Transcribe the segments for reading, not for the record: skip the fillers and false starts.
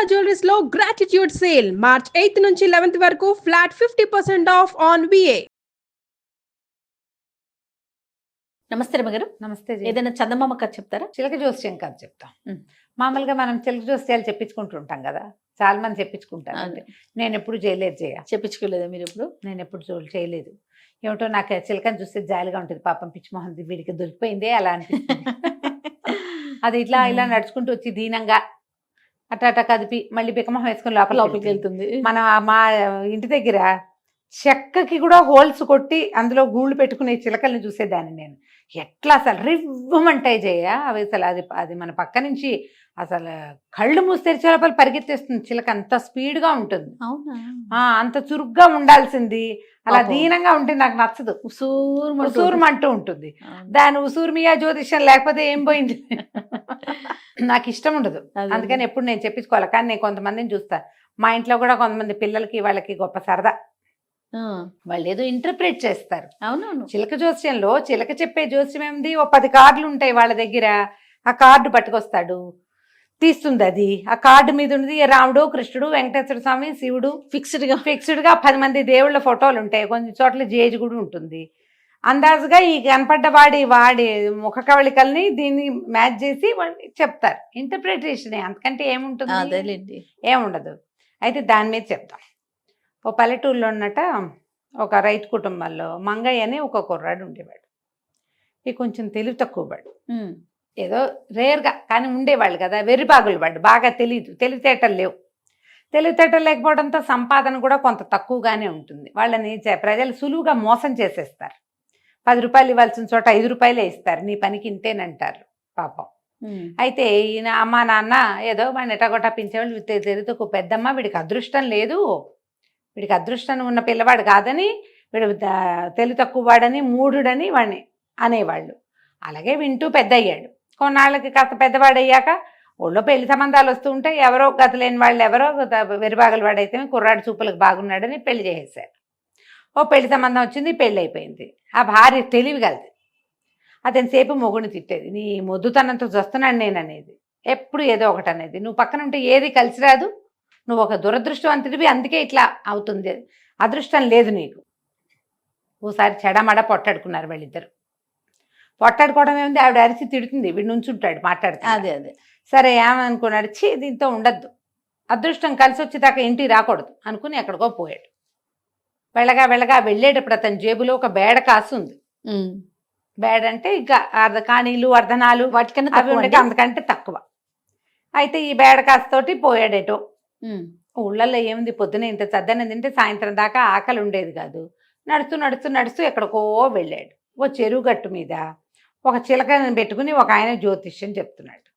Jewelleries లో gratitude sale March 8 నుంచి 11 వరకు ఫ్లాట్ 50% ఆఫ్ ఆన్ విఏ. నమస్తే రమగారు. నమస్తే. ఏదైనా చందమామ కథ చెప్తారా? చిలక జోస్యం కథ చెప్తాం. మామూలుగా మనం చిలక జోస్యాలు చెప్పించుకుంటుంటాం కదా, చాలా మంది చెప్పించుకుంటారు. నేను ఎప్పుడు చేయలేదు. చెప్పించుకోలేదా మీరు? ఇప్పుడు నేను ఎప్పుడు చేయలేదు. ఏమిటో నాకు చిలకని చూస్తే జాలిగా ఉంటుంది. పాపం పిచ్చిమోహన్ వీడికి దొరికిపోయిందే అలా అనిపిస్తుంది. అది ఇట్లా ఇలా నడుచుకుంటూ వచ్చి దీనంగా అట్ట కదిపి మళ్ళీ బిక్కమొహం వేసుకుని లోపలికి వెళ్తుంది. మన మా ఇంటి దగ్గర చెక్కకి కూడా హోల్స్ కొట్టి అందులో గూళ్ళు పెట్టుకునే చిలకల్ని చూసేదాన్ని నేను. ఎట్లా అసలు రివ్వమంటాయి జయ అవి. అసలు అది మన పక్క నుంచి అసలు కళ్ళు మూసి తెరిచే లోపల పరిగెత్తేస్తుంది చిలక. అంత స్పీడ్గా ఉంటుంది. అంత చురుగ్గా ఉండాల్సింది. అలా దీనంగా ఉంటే నాకు నచ్చదు. ఉసూరుమంటూ ఉంటుంది. దాని ఉసూరుమియా జ్యోతిష్యం లేకపోతే ఏం పోయింది. నాకు ఇష్టం ఉండదు. అందుకని ఎప్పుడు నేను చెప్పించుకోవాలి. కానీ నేను కొంతమందిని చూస్తా మా ఇంట్లో కూడా, కొంతమంది పిల్లలకి వాళ్ళకి గొప్ప సరదా. వాళ్ళు ఏదో ఇంటర్ప్రిట్ చేస్తారు. అవునవును. చిలక జోస్యంలో చిలక చెప్పే జోస్యం ఏమిది, ఓ 10 కార్డులు ఉంటాయి వాళ్ళ దగ్గర. ఆ కార్డు పట్టుకొస్తాడు, తీస్తుంది. అది ఆ కార్డు మీద ఉన్నది రాముడు, కృష్ణుడు, వెంకటేశ్వర స్వామి, శివుడు, ఫిక్స్డ్ గా 10 మంది దేవుళ్ళ ఫోటోలు ఉంటాయి. కొన్ని చోట్ల జేజు కూడా ఉంటుంది. అందాజుగా ఈ కనపడ్డ వాడి ముఖ కవళికల్ని దీన్ని మ్యాచ్ చేసి వాళ్ళు చెప్తారు. ఇంటర్ప్రిటేషన్ అంతకంటే ఏముంటుంది, ఏముండదు. అయితే దాని మీద చెప్తాం. ఓ పల్లెటూరులో ఉన్నట ఒక రైతు కుటుంబంలో మంగయ్య అని ఒక కుర్రాడు ఉండేవాడు. ఇది కొంచెం తెలివి తక్కువవాడు. ఏదో రేర్గా కానీ ఉండేవాళ్ళు కదా, వెర్రిబాగులు వాడు. బాగా తెలివితేటలు లేవు. తెలివితేటలు లేకపోవడంతో సంపాదన కూడా కొంత తక్కువగానే ఉంటుంది. వాళ్ళని ప్రజలు సులువుగా మోసం చేసేస్తారు. 10 రూపాయలు ఇవ్వాల్సిన చోట 5 రూపాయలే ఇస్తారు. నీ పనికి ఇంతేనంటారు పాపం. అయితే ఈయన అమ్మ నాన్న ఏదో వాడిని ఎటగొట్టా పెంచేవాళ్ళు. తెలివితక్కువ పెద్దమ్మ, వీడికి అదృష్టం లేదు, వీడికి అదృష్టం ఉన్న పిల్లవాడు కాదని, వీడు తెలివి తక్కువ వాడని, మూఢుడని వాడిని అనేవాళ్ళు. అలాగే వింటూ పెద్ద అయ్యాడు. కొన్నాళ్ళకి కాస్త పెద్దవాడయ్యాక ఊళ్ళో పెళ్లి సంబంధాలు వస్తూ ఉంటే ఎవరో గత లేని వాళ్ళు ఎవరో వెరిబాగల వాడైతే కుర్రాడు చూపులకు బాగున్నాడని పెళ్లి చేసేసారు. ఓ పెళ్లి సంబంధం వచ్చింది, పెళ్ళి అయిపోయింది. ఆ భార్య తెలివి కలది. అతని సేపు మొగుడిని తిట్టేది, నీ మొద్దుతనంతో చూస్తున్నాను నేను అనేది. ఎప్పుడు ఏదో ఒకటి అనేది. నువ్వు పక్కన ఉంటే ఏది కలిసి రాదు, నువ్వు ఒక దురదృష్టవంతుడివి, అందుకే ఇట్లా అవుతుంది, అదృష్టం లేదు నీకు. ఓసారి చెడమడ పొట్టాడుకున్నారు వాళ్ళిద్దరు. పొట్టాడుకోవడం ఏముంది, ఆవిడ అరిచి తిడుతుంది, వీడు నుంచుంటాడు మాట్లాడుతాడు. అదే సరే ఏమనుకున్నాడు, దీంతో ఉండద్దు, అదృష్టం కలిసి వచ్చేదాకా ఇంటికి రాకూడదు అనుకుని ఎక్కడికో పోయాడు. వెళ్ళగా వెళ్ళేటప్పుడు అతని జేబులో ఒక బేడ కాసు ఉంది. బేడ అంటే ఇంకా కాణీలు, అర్ధనాలు వాటికన్నా అవి ఉండక అంతకంటే తక్కువ. అయితే ఈ బేడ కాసుతోటి పోయాడేటో. ఊళ్ళల్లో ఏముంది, పొద్దున ఇంత చద్దన తింటే సాయంత్రం దాకా ఆకలి ఉండేది కాదు. నడుస్తూ ఎక్కడికో వెళ్ళాడు. ఓ చెరువు గట్టు మీద ఒక చిలకని పెట్టుకుని ఒక ఆయన జ్యోతిష్యం చెప్తున్నాడు.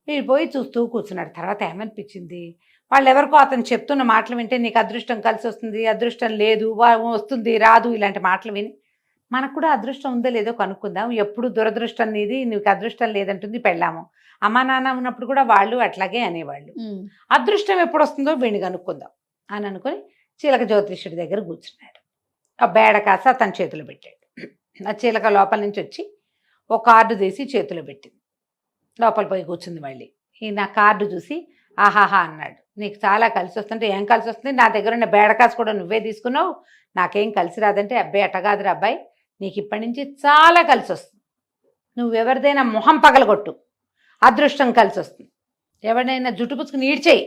వీడు పోయి చూస్తూ కూర్చున్నాడు. తర్వాత ఏమనిపించింది, వాళ్ళు ఎవరికో అతను చెప్తున్న మాటలు వింటే నీకు అదృష్టం కలిసి వస్తుంది, అదృష్టం లేదు, వస్తుంది రాదు, ఇలాంటి మాటలు విని మనకు కూడా అదృష్టం ఉందో లేదో కనుక్కుందాం. ఎప్పుడు దురదృష్టం నీది, నీకు అదృష్టం లేదంటుంది పెళ్ళాము. అమ్మా నాన్న ఉన్నప్పుడు కూడా వాళ్ళు అట్లాగే అనేవాళ్ళు. అదృష్టం ఎప్పుడు వస్తుందో వీడిని కనుక్కుందాం అని అనుకుని చిలక జ్యోతిష్యుడి దగ్గర కూర్చున్నాడు. ఆ బేడ కాస అతని చేతిలో పెట్టాడు. ఆ చిలక లోపల నుంచి వచ్చి ఒక కార్డు తీసి చేతిలో పెట్టింది. లోపల పోయి కూర్చుంది. మళ్ళీ ఈయన కార్డు చూసి ఆహాహా అన్నాడు, నీకు చాలా కలిసి వస్తుంటే ఏం కలిసి వస్తుంది, నా దగ్గర ఉన్న బేడకాసు కూడా నువ్వే తీసుకున్నావు, నాకేం కలిసి రాదంటే, అబ్బాయి అట్టగాదురా అబ్బాయి, నీకు ఇప్పటి నుంచి చాలా కలిసి వస్తుంది. నువ్వెవరిదైనా మొహం పగలగొట్టు, అదృష్టం కలిసి వస్తుంది. ఎవరిదైనా జుట్టు పుచ్చుకుని ఈడ్చేయి,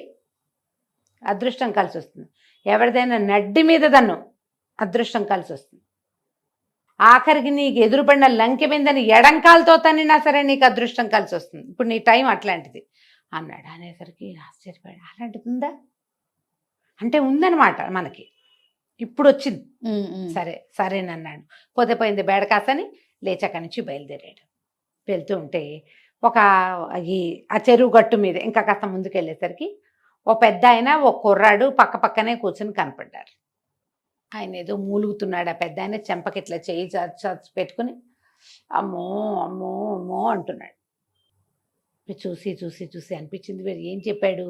అదృష్టం కలిసి వస్తుంది. ఎవరిదైనా నడ్డి మీద దన్ను, అదృష్టం కలిసి వస్తుంది. ఆఖరికి నీకు ఎదురుపడిన లంకె మీదని ఎడంకాలతో తన్నినా సరే నీకు అదృష్టం కలిసి వస్తుంది. ఇప్పుడు నీ టైం అట్లాంటిది అన్నాడు. అనేసరికి ఆశ్చర్యపోయాడు. అలాంటిది ఉందా అంటే ఉందన్నమాట మనకి, ఇప్పుడు వచ్చింది. సరేనన్నాడు. పోయింది బేడకాసని లేచి అక్కడి నుంచి బయలుదేరాడు. వెళ్తూ ఉంటే ఆ చెరువు గట్టు మీద ఇంకా కాస్త ముందుకు వెళ్ళేసరికి ఓ పెద్ద ఆయన ఓ కుర్రాడు పక్కనే కూర్చొని కనపడ్డారు. ఆయన ఏదో మూలుగుతున్నాడు. ఆ పెద్ద ఆయన చెంపకి ఇట్లా చేయి పెట్టుకుని అమ్మో అమ్మో అమ్మో అంటున్నాడు. చూసి అనిపించింది, వీరు ఏం చెప్పాడు,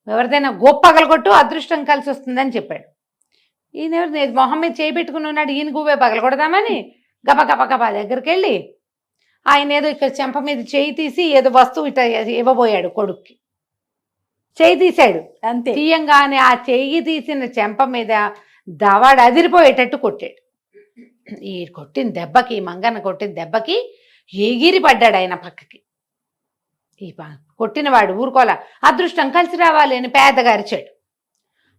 ఎవరిదైనా గోప్ప పగలగొట్టు అదృష్టం కలిసి వస్తుందని చెప్పాడు. ఈయన ఎవరు మొహం మీద చేయి పెట్టుకుని ఉన్నాడు. ఈయన గువ్వే పగలగొడదామని గబగబా దగ్గరికి వెళ్ళి ఆయన ఏదో ఇక్కడ చెంప మీద చేయి తీసి ఏదో వస్తువు ఇట్లా ఇవ్వబోయాడు కొడుక్కి. చెయ్యి తీశాడు. అంతే. తీయంగానే ఆ చెయ్యి తీసిన చెంప మీద దవాడు అదిరిపోయేటట్టు కొట్టాడు. ఈ కొట్టిన దెబ్బకి, మంగన్న కొట్టిన దెబ్బకి ఎగిరి పడ్డాడు ఆయన పక్కకి. కొట్టినవాడు ఊరుకోలా. అదృష్టం కలిసి రావాలి అని పేదగా అరిచాడు.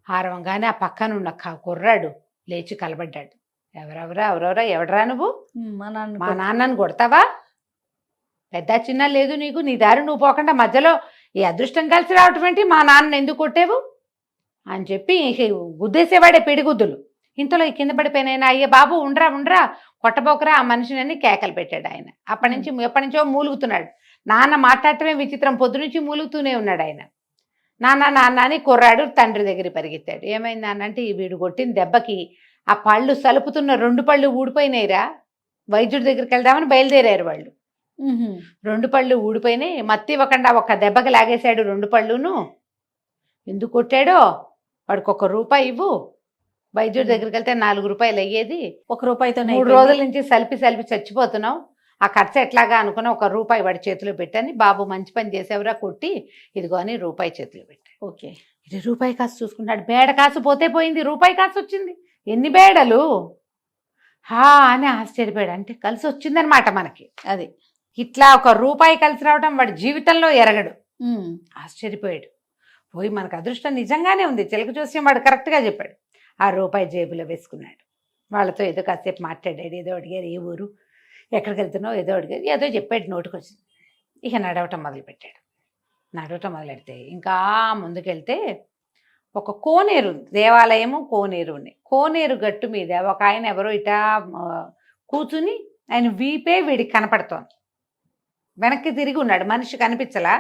ఆరవంగానే ఆ పక్కనున్న కుర్రాడు లేచి కలబడ్డాడు. ఎవడరా నువ్వు? మా మా నాన్నను కొడతావా? పెద్ద చిన్న లేదు నీకు, నీ దారి నువ్వు పోకుండా మధ్యలో ఈ అదృష్టం కలిసి రావటం ఏంటి? మా నాన్న ఎందుకు కొట్టేవు అని చెప్పి గుద్దేసేవాడే పిడిగుద్దులు. ఇంతలో ఈ కింద పడిపోయిన అయ్యే బాబు ఉండరా కొట్టబోకరా ఆ మనిషిని కేకలు పెట్టాడు ఆయన. ఎప్పటి నుంచో మూలుగుతున్నాడు. నాన్న మాట్లాడటమే విచిత్రం, పొద్దు నుంచి మూలుగుతూనే ఉన్నాడు ఆయన. నాన్న అని కుర్రాడు తండ్రి దగ్గర పరిగెత్తాడు. ఏమైంది నాన్న అంటే, వీడు కొట్టిన దెబ్బకి ఆ పళ్ళు సలుపుతున్న 2 పళ్ళు ఊడిపోయినాయిరా, వైద్యుడి దగ్గరికి వెళ్దామని బయలుదేరారు వాళ్ళు. 2 పళ్ళు ఊడిపోయినాయి. మత్తి ఇవ్వకుండా ఒక్క దెబ్బకి లాగేశాడు 2 పళ్ళును. ఎందుకు కొట్టాడో వాడికి ₹1 ఇవ్వు, వైద్యుడి దగ్గరికి వెళ్తే ₹4 అయ్యేది. ₹1తో 3 రోజుల నుంచి సలిపి చచ్చిపోతున్నావు, ఆ ఖర్చు ఎట్లాగా అనుకుని ₹1 వాడి చేతిలో పెట్టని, బాబు మంచి పని చేసేవరా కొట్టి ఇదిగో అని ₹1 చేతిలో పెట్టాడు. ఓకే, ఇది ₹1 కాసు చూసుకున్నాడు. బేడ కాసు పోతే పోయింది, ₹1 కాసు వచ్చింది. ఎన్ని బేడలు అని ఆశ్చర్యపోయాడు. అంటే కలిసి వచ్చిందనమాట మనకి. అది ఇట్లా ₹1 కలిసి రావడం వాడి జీవితంలో ఎరగడు. ఆశ్చర్యపోయాడు. పోయి మనకు అదృష్టం నిజంగానే ఉంది, చిలక జోస్యం వాడు కరెక్ట్గా చెప్పాడు. ఆ ₹1 జేబులో వేసుకున్నాడు. వాళ్ళతో ఏదో కాసేపు మాట్లాడాడు. ఏదో అడిగారు, ఏ ఊరు, ఎక్కడికి వెళ్తున్నావు, ఏదో అడిగారు, ఏదో చెప్పాడు, నోటికి వచ్చింది. ఇక నడవటం మొదలుపెట్టాడు. నడవటం మొదలెడితే ఇంకా ముందుకెళ్తే ఒక కోనేరు ఉంది, దేవాలయము కోనేరు ఉంది. కోనేరు గట్టు మీద ఒక ఆయన ఎవరో ఇటా కూర్చుని ఆయన వీపే వీడికి కనపడుతోంది. వెనక్కి తిరిగి ఉన్నాడు, మనిషి కనిపించలా,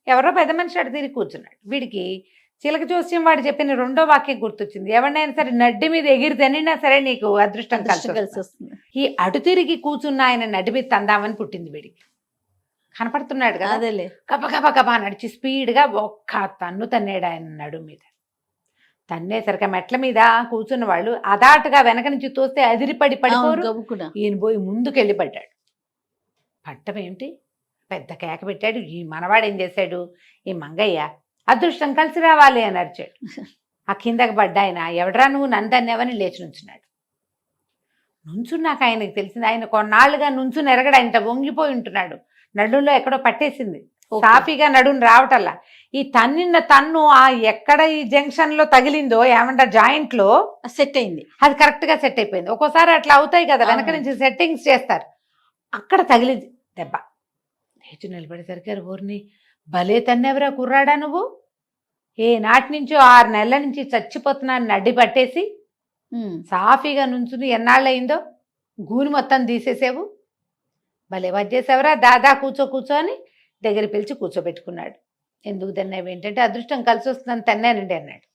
ఎవరో పెద్ద మనిషి అటు తిరిగి కూర్చున్నాడు. వీడికి చిలక జోస్యం వాడు చెప్పిన 2వ వాక్యం గుర్తొచ్చింది. ఎవరినైనా సరే నడ్డి మీద ఎగిరి తనినా సరే నీకు అదృష్టం కలిసి వస్తుంది. ఈ అటు తిరిగి కూర్చున్న ఆయన నడ్డి మీద తందామని పుట్టింది వీడికి. కనపడుతున్నాడు కదా, అదేలే. గబా నడిచి స్పీడ్గా ఒక్క తన్ను తన్నాడు ఆయన నడు మీద. తన్నేసరికి మెట్ల మీద కూర్చున్న వాళ్ళు అదాటుగా వెనక నుంచి తోస్తే అదిరిపడి పడిపోరు. ఈయన పోయి ముందుకెళ్ళి పడ్డాడు. పట్టం ఏమిటి, పెద్ద కేక పెట్టాడు. ఈ మనవాడు ఏం చేశాడు, ఈ మంగయ్య అదృష్టం కలిసి రావాలి అని అరిచాడు. ఆ కిందకి పడ్డాయన, ఎవడరా నువ్వు నందన్నెవని లేచి నుంచున్నాడు. నుంచున్నాక ఆయనకు తెలిసింది, ఆయన కొన్నాళ్ళుగా నుంచుని ఎరగడు, ఆయన వంగిపోయి ఉంటున్నాడు. నడుంలో ఎక్కడో పట్టేసింది, సాఫీగా నడుని రావటల్లా. ఈ తన్నిన్న తన్ను ఆ ఎక్కడ ఈ జంక్షన్ లో తగిలిందో ఏమంటారు జాయింట్ లో సెట్ అయింది, అది కరెక్ట్ గా సెట్ అయిపోయింది. ఒక్కోసారి అట్లా అవుతాయి కదా, వెనక నుంచి సెట్టింగ్స్ చేస్తారు, అక్కడ తగిలింది దెబ్బ. లేచి నిలబడేసరికి ఊరిని భలే తన్నెవరా కుర్రాడా నువ్వు, ఏ నాటి నుంచో 6 నెలల నుంచి చచ్చిపోతున్నాను నడ్డి పట్టేసి సాఫీగా నుంచుని ఎన్నాళ్ళయిందో గూని మొత్తం తీసేసావు, భలే వచ్చేసావురా, దాదా కూర్చో అని దగ్గర పిలిచి కూర్చోబెట్టుకున్నాడు. ఎందుకు తన్నావు ఏంటంటే, అదృష్టం కలిసి వస్తుందని తన్నానండి అన్నాడు.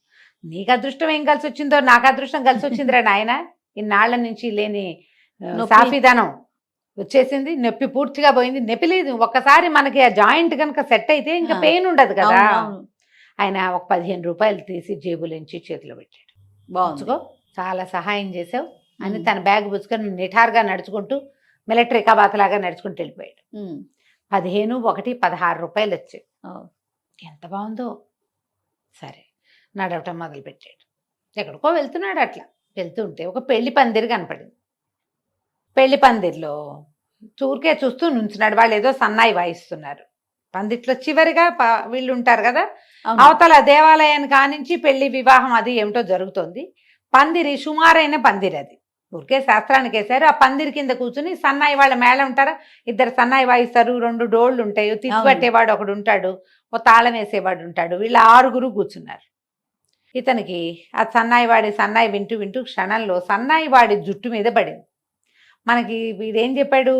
నీకు అదృష్టం ఏం కలిసి వచ్చిందో, నాకు అదృష్టం కలిసి వచ్చిందిరా నాయన, ఇన్నాళ్ల నుంచి లేని సాఫీదనం వచ్చేసింది, నొప్పి పూర్తిగా పోయింది. నొప్పి లేదు, ఒక్కసారి మనకి ఆ జాయింట్ కనుక సెట్ అయితే ఇంకా పెయిన్ ఉండదు కదా. ఆయన ఒక ₹15 తీసి జేబులోంచి చేతిలో పెట్టాడు. బాగుంచుకో, చాలా సహాయం చేసావు అని తన బ్యాగ్ పుచ్చుకొని నిఠారుగా నడుచుకుంటూ మిలిటరీ కబాతలాగా నడుచుకుంటూ వెళ్ళిపోయాడు. 15 1 ₹16 వచ్చాయి. ఎంత బాగుందో. సరే నడవటం మొదలుపెట్టాడు. ఎక్కడికో వెళ్తున్నాడు. అట్లా వెళ్తుంటే ఒక పెళ్లి పందిరి కనపడింది. పెళ్లి పందిరిలో ఊరికే చూస్తూ నుంచున్నాడు. వాళ్ళు ఏదో సన్నాయి వాయిస్తున్నారు. పందిట్లో చివరిగా వీళ్ళు ఉంటారు కదా, అవతల దేవాలయానికి కానించి పెళ్లి వివాహం అది ఏమిటో జరుగుతోంది. పందిరి సుమారైన పందిరి, అది ఊరికే శాస్త్రానికి వేశారు. ఆ పందిరి కింద కూర్చుని సన్నాయి వాళ్ళ మేళ ఉంటారా, 2 సన్నాయి వాయిస్తారు, 2 డోళ్ళు ఉంటాయి, తిప్పట్టేవాడు ఒకడు ఉంటాడు, ఓ తాళం వేసేవాడు ఉంటాడు. వీళ్ళు 6 కూర్చున్నారు. ఇతనికి ఆ సన్నాయి వింటూ క్షణంలో సన్నాయి వాడి జుట్టు మీద పడింది. మనకి వీడేం చెప్పాడు,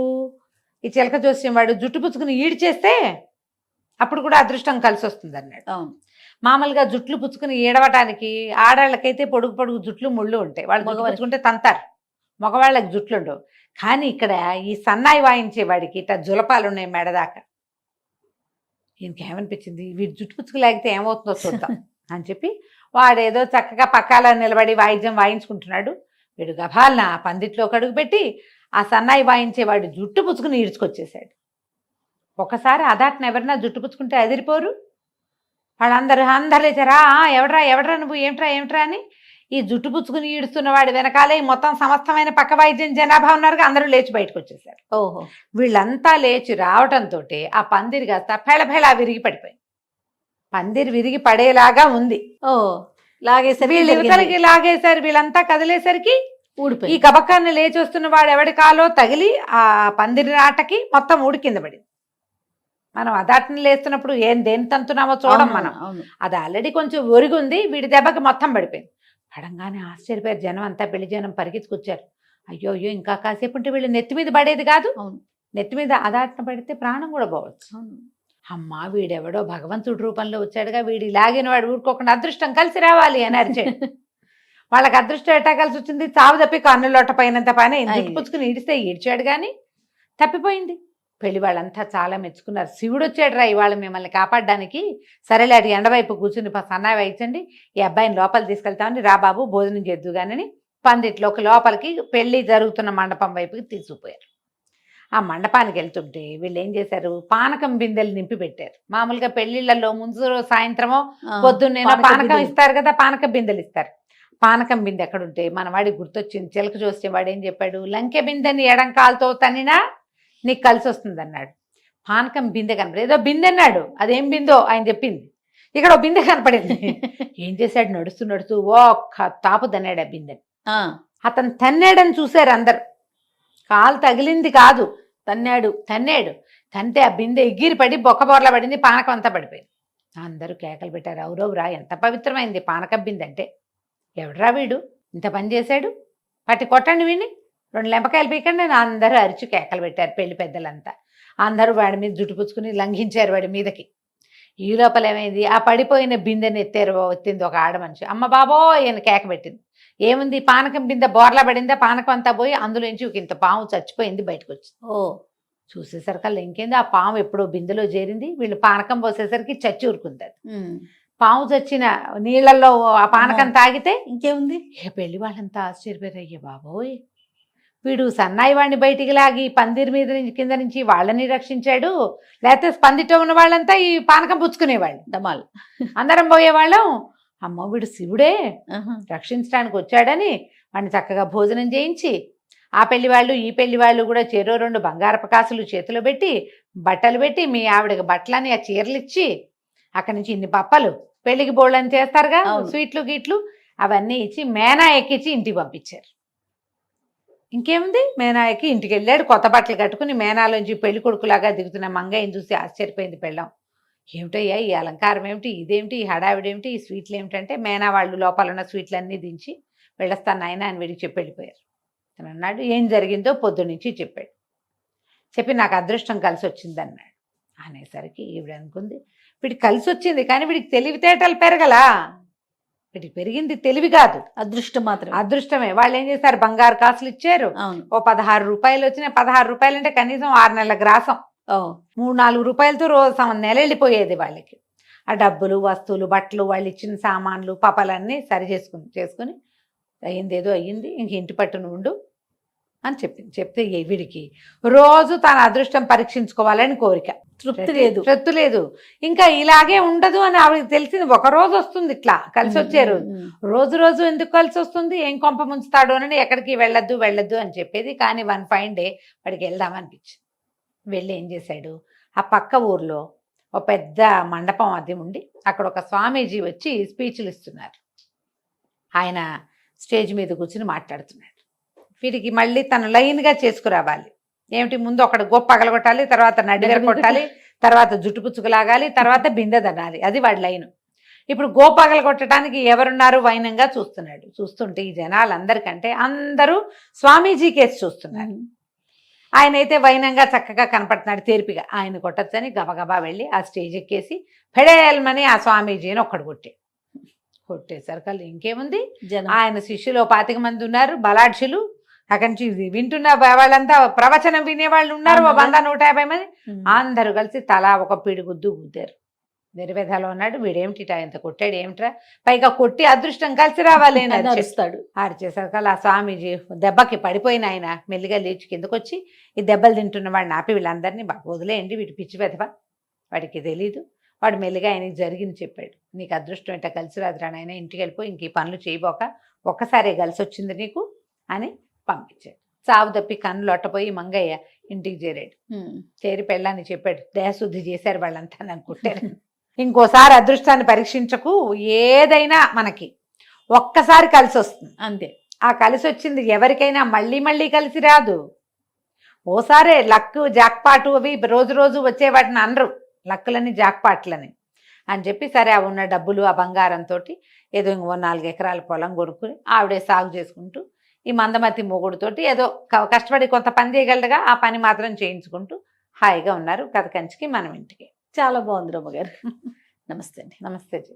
ఈ చిలక జోస్యం వాడు జుట్టు పుచ్చుకుని ఈడ్చేస్తే అప్పుడు కూడా అదృష్టం కలిసి వస్తుంది అన్నాడు. మామూలుగా జుట్లు పుచ్చుకుని ఈడవటానికి ఆడాళ్ళకైతే పొడుగు జుట్లు ముళ్ళు ఉంటాయి, వాళ్ళు పుచ్చుకుంటే తంతారు, మగవాళ్ళకి జుట్లు ఉండవు. కానీ ఇక్కడ ఈ సన్నాయి వాయించే వాడికి ఇట్లా జులపాలు ఉన్నాయి మెడదాకా. ఈయనకేమనిపించింది, వీడు జుట్టు పుచ్చుకులేగితే ఏమవుతుందో చూద్దాం అని చెప్పి వాడేదో చక్కగా పక్కాల నిలబడి వాయిద్యం వాయించుకుంటున్నాడు. వీడు గభాలన పందిట్లో కడుగు పెట్టి ఆ సన్నాయి వాయించేవాడు జుట్టు పుచ్చుకుని ఈడ్చుకొచ్చేసాడు. ఒకసారి అదాటన ఎవరన్నా జుట్టు పుచ్చుకుంటే అదిరిపోరు. అందరు లేచారా, ఎవడ్రా ఎవడ్రా నువ్వు, ఏమిట్రా అని ఈ జుట్టు పుచ్చుకుని ఈడుస్తున్న వాడి వెనకాలే ఈ మొత్తం సమస్తమైన పక్క వైద్యం జనాభా ఉన్నారు, అందరూ లేచి బయటకు వచ్చేసారు. ఓహో. వీళ్ళంతా లేచి రావటంతో ఆ పందిరి కాస్త ఫెళఫెళ విరిగి పడిపోయింది. పందిరి విరిగి పడేలాగా ఉంది. ఓ లాగేసరికి వీళ్ళు ఇవతలకి లాగేశారు. వీళ్ళంతా కదిలేసరికి ఊడిపోయి ఈ కబక్కాన్ని లేచి వస్తున్న వాడు ఎవడి కాలో తగిలి ఆ పందిరి ఆటకి మొత్తం ఊడి కింద పడింది. మనం అదాటిని లేస్తున్నప్పుడు దేని తంతున్నామో చూడం మనం. అది ఆల్రెడీ కొంచెం ఒరిగుంది, వీడి దెబ్బకి మొత్తం పడిపోయింది. పడంగానే ఆశ్చర్యపోయారు జనం అంతా, పెళ్లి జనం పరిగెత్తుకొచ్చారు. అయ్యో ఇంకా కాసేపు ఉంటే వీళ్ళు నెత్తి మీద పడేది కాదు. నెత్తి మీద అదాటిన పడితే ప్రాణం కూడా పోవచ్చు. అమ్మా వీడెవడో భగవంతుడి రూపంలో వచ్చాడుగా, వీడి లాగిన వాడు ఊరుకోకుండా అదృష్టం కలిసి రావాలి అని అరిచాడు. వాళ్ళకి అదృష్టం ఎట్టా కలిసి వచ్చింది, చావు తప్పి కన్నులోట పైనంత పైన ఎందుకు పుచ్చుకుని ఈడిస్తే ఈడ్చాడు కానీ తప్పిపోయింది. పెళ్లి వాళ్ళంతా చాలా మెచ్చుకున్నారు. శివుడు వచ్చాడు రా ఇవాళ మిమ్మల్ని కాపాడడానికి. సరేలే అటు ఎండవైపు కూర్చుని సన్నాయి వేయించండి, ఈ అబ్బాయిని లోపల తీసుకెళ్తామని, రా బాబు భోజనం చేద్దు కానీ పందిట్లోకి లోపలికి పెళ్లి జరుగుతున్న మండపం వైపుకి తీసుకుపోయారు. ఆ మండపానికి వెళ్తుంటే వీళ్ళు ఏం చేశారు, పానకం బిందెలు నింపి పెట్టారు. మామూలుగా పెళ్లిళ్లలో ముందు సాయంత్రమో పొద్దున్నేనో పానకం ఇస్తారు కదా, పానకం బిందెలు ఇస్తారు. పానకం బిందె ఎక్కడుంటే మన వాడికి గుర్తొచ్చింది. చిలక చూస్తే వాడు ఏం చెప్పాడు, లంకె బిందెని ఎడంకాలతో తన్నినా నీకు కలిసి వస్తుంది అన్నాడు. పానకం బిందె కనపడదు, ఏదో బిందె అన్నాడు, అదేం బిందో ఆయన చెప్పింది. ఇక్కడ ఓ బిందె కనపడింది. ఏం చేశాడు, నడుస్తూ నడుస్తూ ఒక్క తాపు తన్నాడు ఆ బిందెని. అతను తన్నాడని చూశారు అందరు. కాలు తగిలింది కాదు, తన్నాడు. తంతే ఆ బిందె ఎగిరి పడి బొక్కబోర్ల పడింది, పానకం అంతా పడిపోయింది. అందరూ కేకలు పెట్టారు, అవురవురా ఎంత పవిత్రమైంది పానకం బిందె అంటే. ఎవడ్రా వీడు ఇంత పని చేశాడు, పట్టి కొట్టండి వీడిని, 2 లెంపకాయలు పీకండి అని అందరూ అరిచి కేకలు పెట్టారు. పెళ్లి పెద్దలంతా అందరూ వాడి మీద జుట్టు పుచ్చుకుని లంఘించారు వాడి మీదకి. ఈ లోపల ఏమైంది, ఆ పడిపోయిన బిందెని ఎత్తింది ఒక ఆడ మనిషి. అమ్మ బాబో ఈయన కేక పెట్టింది. ఏముంది, పానకం బిందె బోర్లా పడిందా, పానకం అంతా పోయి అందులోంచి ఒక ఇంత పాము చచ్చిపోయింది, బయటకు వచ్చింది. చూసేసరికల్లా ఇంకేంది, ఆ పాము ఎప్పుడో బిందెలో చేరింది. వీళ్ళు పానకం పోసేసరికి చచ్చి ఊరుకుంది. అది పాము చచ్చిన నీళ్లలో ఆ పానకం తాగితే ఇంకేముంది. పెళ్లి వాళ్ళంతా ఆశ్చర్యపోయారు, అయ్యే బాబోయ్ వీడు సన్నాయి వాడిని బయటికి లాగి పందిరి మీద నుంచి కింద నుంచి వాళ్ళని రక్షించాడు, లేకపోతే స్పందితో ఉన్న వాళ్ళంతా ఈ పానకం పుచ్చుకునేవాళ్ళు, డమాల్ అందరం పోయేవాళ్ళం. అమ్మ వీడు శివుడే రక్షించడానికి వచ్చాడని వాడిని చక్కగా భోజనం చేయించి, ఆ పెళ్లి వాళ్ళు ఈ పెళ్లి వాళ్ళు కూడా చెరో 2 బంగారపు కాసులు చేతిలో పెట్టి, బట్టలు పెట్టి, మీ ఆవిడకి బట్టలని ఆ చీరలు ఇచ్చి, అక్కడి నుంచి ఇన్ని పప్పలు పెళ్లికి బోళ్ళని చేస్తారుగా, స్వీట్లు గీట్లు అవన్నీ ఇచ్చి మేనా ఎక్కించి ఇంటికి పంపించారు. ఇంకేముంది, మేనా ఎక్కి ఇంటికి వెళ్ళాడు. కొత్త బట్టలు కట్టుకుని మేనాలోంచి పెళ్లి కొడుకులాగా దిగుతున్న మంగయ్యని చూసి ఆశ్చర్యపోయింది పెళ్ళాం. ఏమిటయ్యా ఈ అలంకారం ఏమిటి, ఇదేమిటి, ఈ హడావిడేమిటి, ఈ స్వీట్లు ఏమిటంటే, మేనా వాళ్ళు లోపల ఉన్న స్వీట్లన్నీ దించి వెళ్ళొస్తాను నాయన అని వీడికి చెప్పి వెళ్ళిపోయారు. అని అన్నాడు. ఏం జరిగిందో పొద్దునుంచి చెప్పాడు. చెప్పి నాకు అదృష్టం కలిసి వచ్చింది అన్నాడు. అనేసరికి ఈవిడ అనుకుంది, వీడికి కలిసి వచ్చింది కానీ వీడికి తెలివితేటలు పెరగలా, వీడికి పెరిగింది తెలివి కాదు, అదృష్టం మాత్రం. అదృష్టమే. వాళ్ళు ఏం చేశారు, బంగారు కాసులు ఇచ్చారు. ఓ 16 రూపాయలు వచ్చినాయి. 16 రూపాయలు అంటే కనీసం 6 నెలల గ్రాసం. 3-4 రూపాయలతో రోజు నెల వెళ్ళిపోయేది వాళ్ళకి. ఆ డబ్బులు, వస్తువులు, బట్టలు, వాళ్ళు ఇచ్చిన సామాన్లు, పపలన్నీ సరి చేసుకుని అయ్యిందేదో అయ్యింది, ఇంక ఇంటి పట్టును ఉండు అని చెప్పింది. చెప్తే వీడికి రోజు తన అదృష్టం పరీక్షించుకోవాలని కోరిక, తృప్తి లేదు. ఇంకా ఇలాగే ఉండదు అని ఆవిడకి తెలిసింది. ఒక రోజు వస్తుంది ఇట్లా కలిసి వచ్చే రోజు. రోజు ఎందుకు కలిసి వస్తుంది, ఏం కొంప ముంచుతాడు అని ఎక్కడికి వెళ్ళొద్దు అని చెప్పేది. కానీ 1 ఫైన్ డే వాడికి వెళ్దామనిపించింది. వెళ్ళి ఏం చేశాడు, ఆ పక్క ఊర్లో ఒక పెద్ద మండపం అది ఉండి, అక్కడ ఒక స్వామీజీ వచ్చి స్పీచ్లు ఇస్తున్నారు. ఆయన స్టేజ్ మీద కూర్చుని మాట్లాడుతున్నాడు. వీడికి మళ్ళీ తను లైన్గా చేసుకురావాలి. ఏమిటి, ముందు ఒకటి గొప్ప పగలగొట్టాలి, తర్వాత నడిగర కొట్టాలి, తర్వాత జుట్టు పుచ్చుకు లాగాలి, తర్వాత బిందె దనాలి. అది వాడి లైను. ఇప్పుడు గోపగలు కొట్టడానికి ఎవరున్నారు వైనంగా చూస్తున్నాడు. చూస్తుంటే ఈ జనాలందరికంటే అందరూ స్వామీజీ కేసు చూస్తున్నారు. ఆయన అయితే వైనంగా చక్కగా కనపడుతున్నాడు, తేర్పిగా. ఆయన కొట్టచ్చని గబగబా వెళ్ళి ఆ స్టేజ్ ఎక్కేసి ఫెడేల్మని ఆ స్వామీజీని ఒక్కడు కొట్టేసరికల్లా ఇంకేముంది, ఆయన శిష్యులు 25 మంది ఉన్నారు, బలాఢ్యులు. అక్కడి నుంచి వింటున్న వాళ్ళంతా ప్రవచనం వినేవాళ్ళు ఉన్నారు, 100-150 మంది. అందరూ కలిసి తలా ఒక పిడిగుద్దు గుద్దారు. వెరవెధలో ఉన్నాడు. వీడేమిటి ఇంత కొట్టాడు ఏమిట్రా, పైగా కొట్టి అదృష్టం కలిసి రావాలి అని అరిచేస్తాడు. అరిచేసరికల్లా ఆ స్వామీజీ దెబ్బకి పడిపోయిన ఆయన మెల్లిగా లేచి కిందకొచ్చి, ఈ దెబ్బలు తింటున్న వాడిని ఆపి వీళ్ళందరినీ వదిలేయండి, వీడి పిచ్చి వెధవ, వాడికి తెలీదు, వాడు మెల్లిగా ఆయనకి జరిగింది చెప్పాడు. నీకు అదృష్టం ఏంటో కలిసి రాదురా నాయన, ఇంటికి వెళ్ళిపోయి ఇంక ఈ పనులు చేయబోక, ఒక్కసారే కలిసి వచ్చింది నీకు అని పంపించాడు. సావు తప్పి కన్నులు ఒట్టపోయి మంగయ్య ఇంటికి చేరాడు. చేరి పెళ్ళాన్ని చెప్పాడు, దేహశుద్ధి చేశారు వాళ్ళంతా నన్ను కుట్టారు. ఇంకోసారి అదృష్టాన్ని పరీక్షించకు, ఏదైనా మనకి ఒక్కసారి కలిసి వస్తుంది అంతే. ఆ కలిసి వచ్చింది ఎవరికైనా మళ్ళీ మళ్ళీ కలిసి రాదు. ఓసారే లక్ జాక్పాటు అవి రోజు రోజు వచ్చే వాటిని అనరు, లక్కులని జాక్పాట్లని అని చెప్పి, సరే ఆ ఉన్న డబ్బులు ఆ బంగారంతో ఏదో ఇంకో 4 ఎకరాల పొలం కొనుక్కుని ఆవిడే సాగు చేసుకుంటూ ఈ మందమతి మొగుడుతోటి ఏదో కష్టపడి కొంత పని చేయగలదుగా, ఆ పని మాత్రం చేయించుకుంటూ హాయిగా ఉన్నారు. కథ కంచికి మనం ఇంటికి. చాలా బాగుంది రమ్మగారు. నమస్తే అండి. నమస్తే జీ.